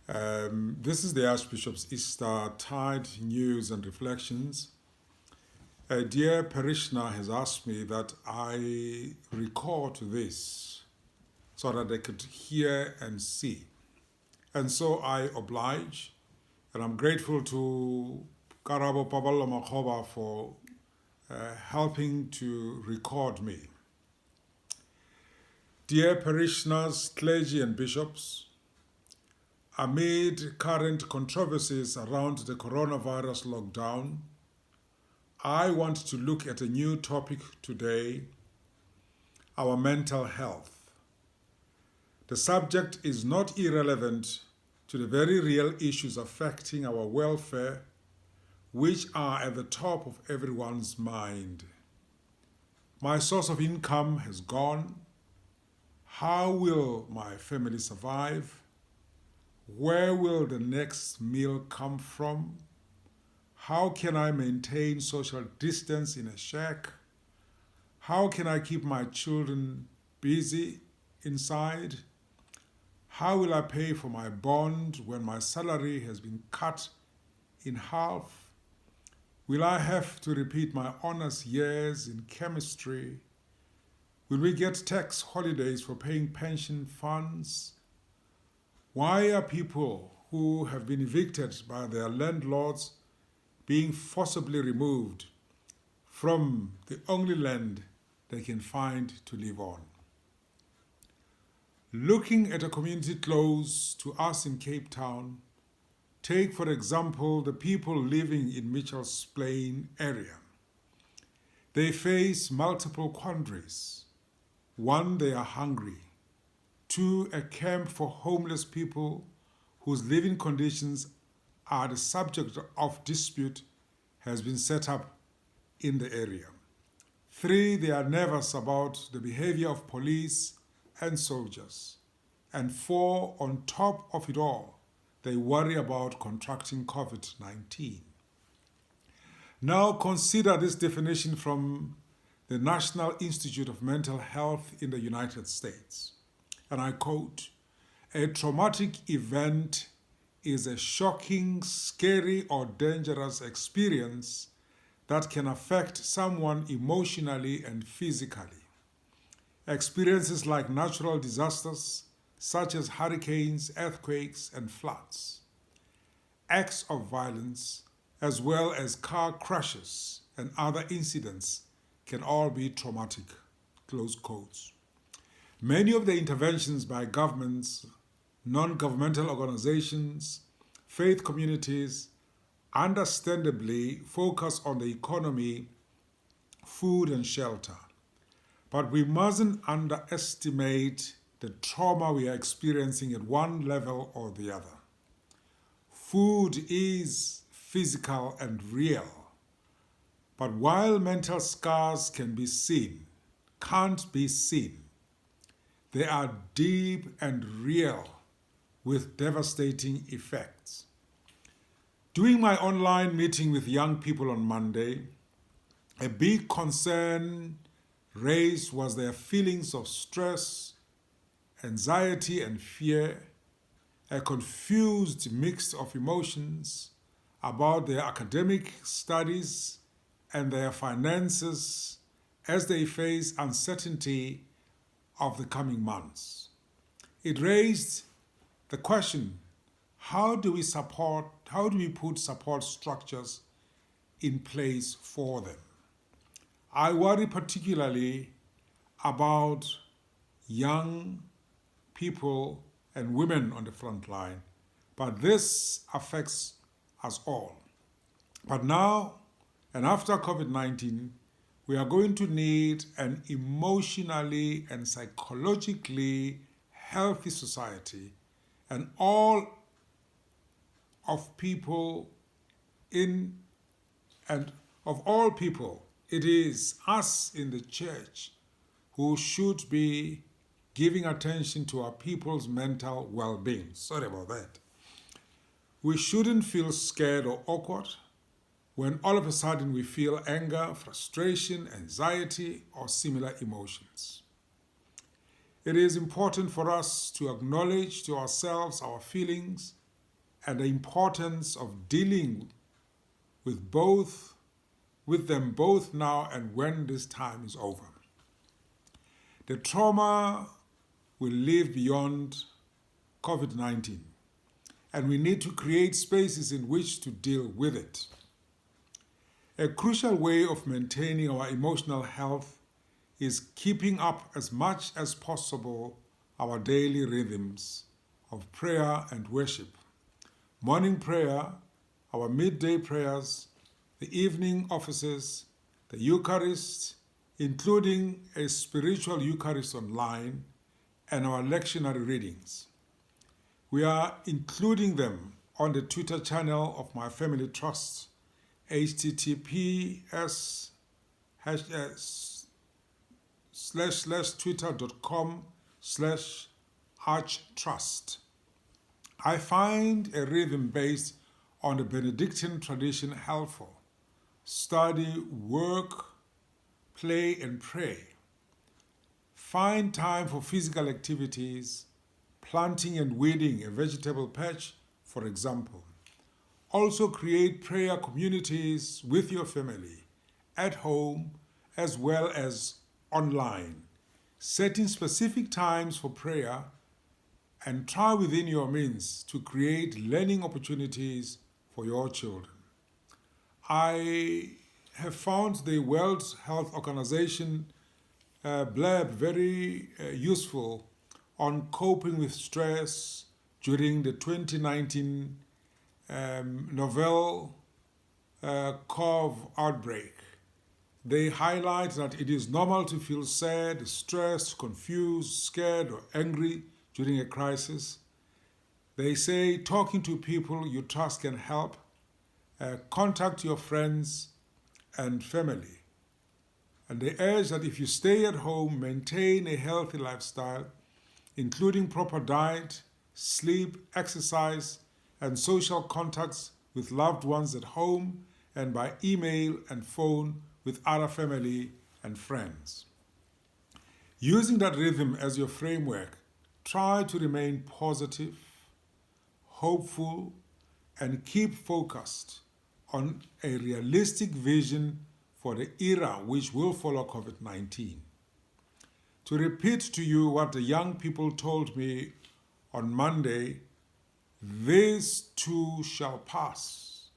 This is the Archbishop's Easter Tide News and Reflections. A dear parishioner has asked me that I record this so that they could hear and see. And so I oblige, and I'm grateful to Karabo Pabalo Makhoba for helping to record me. Dear parishioners, clergy and bishops, amid current controversies around the coronavirus lockdown, I want to look at a new topic today: our mental health. The subject is not irrelevant to the very real issues affecting our welfare, which are at the top of everyone's mind. My source of income has gone. How will my family survive? Where will the next meal come from? How can I maintain social distance in a shack? How can I keep my children busy inside? How will I pay for my bond when my salary has been cut in half? Will I have to repeat my honors years in chemistry? Will we get tax holidays for paying pension funds? Why are people who have been evicted by their landlords being forcibly removed from the only land they can find to live on? Looking at a community close to us in Cape Town, take for example the people living in Mitchell's Plain area. They face multiple quandaries. One, they are hungry. Two, a camp for homeless people whose living conditions are the subject of dispute has been set up in the area. Three, they are nervous about the behavior of police and soldiers. And four, on top of it all, they worry about contracting COVID-19. Now consider this definition from the National Institute of Mental Health in the United States. And I quote, "A traumatic event is a shocking, scary, or dangerous experience that can affect someone emotionally and physically. Experiences like natural disasters, such as hurricanes, earthquakes, and floods. Acts of violence, as well as car crashes and other incidents, can all be traumatic," close quotes. Many of the interventions by governments, non-governmental organizations, faith communities, understandably focus on the economy, food, and shelter. But we mustn't underestimate the trauma we are experiencing at one level or the other. Food is physical and real, but while mental scars can't be seen, they are deep and real with devastating effects. During my online meeting with young people on Monday, a big concern raised was their feelings of stress, anxiety, and fear, a confused mix of emotions about their academic studies and their finances as they face uncertainty of the coming months. It raised the question, how do we put support structures in place for them? I worry particularly about young people and women on the front line, but this affects us all. But now, and after COVID-19, we are going to need an emotionally and psychologically healthy society, and all people, it is us in the church who should be giving attention to our people's mental well-being. Sorry about that. We shouldn't feel scared or awkward when all of a sudden we feel anger, frustration, anxiety, or similar emotions. It is important for us to acknowledge to ourselves our feelings and the importance of dealing with them both now and when this time is over. The trauma will live beyond COVID-19, and we need to create spaces in which to deal with it. A crucial way of maintaining our emotional health is keeping up as much as possible our daily rhythms of prayer and worship. Morning prayer, our midday prayers, the evening offices, the Eucharist, including a spiritual Eucharist online, and our lectionary readings. We are including them on the Twitter channel of my family trust, https://twitter.com/archtrust. I find a rhythm based on the Benedictine tradition helpful. Study, work, play, and pray. Find time for physical activities, planting and weeding a vegetable patch, for example. Also create prayer communities with your family, at home, as well as online. Setting specific times for prayer and try within your means to create learning opportunities for your children. I have found the World Health Organization blurb very useful on coping with stress during the 2019 novel COVID outbreak. They highlight that it is normal to feel sad, stressed, confused, scared, or angry during a crisis. They say talking to people you trust can help. Contact your friends and family. And they urge that if you stay at home, maintain a healthy lifestyle, including proper diet, sleep, exercise, and social contacts with loved ones at home and by email and phone with other family and friends. Using that rhythm as your framework, try to remain positive, hopeful, and keep focused on a realistic vision for the era which will follow COVID-19. To repeat to you what the young people told me on Monday, this too shall pass,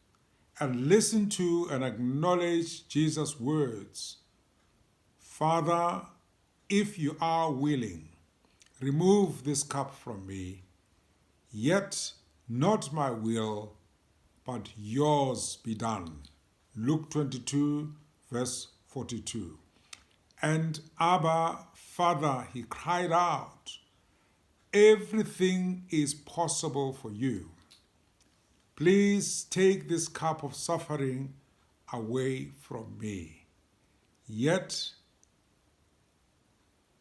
and listen to and acknowledge Jesus' words. Father, if you are willing, remove this cup from me, yet not my will, but yours be done. Luke 22, verse 42. And Abba, Father, he cried out, everything is possible for you. Please take this cup of suffering away from me. Yet,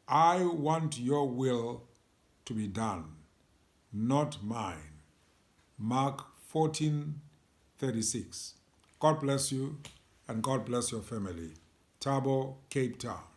I want your will to be done, not mine. Mark 14:36. God bless you and God bless your family. Tabo, Cape Town.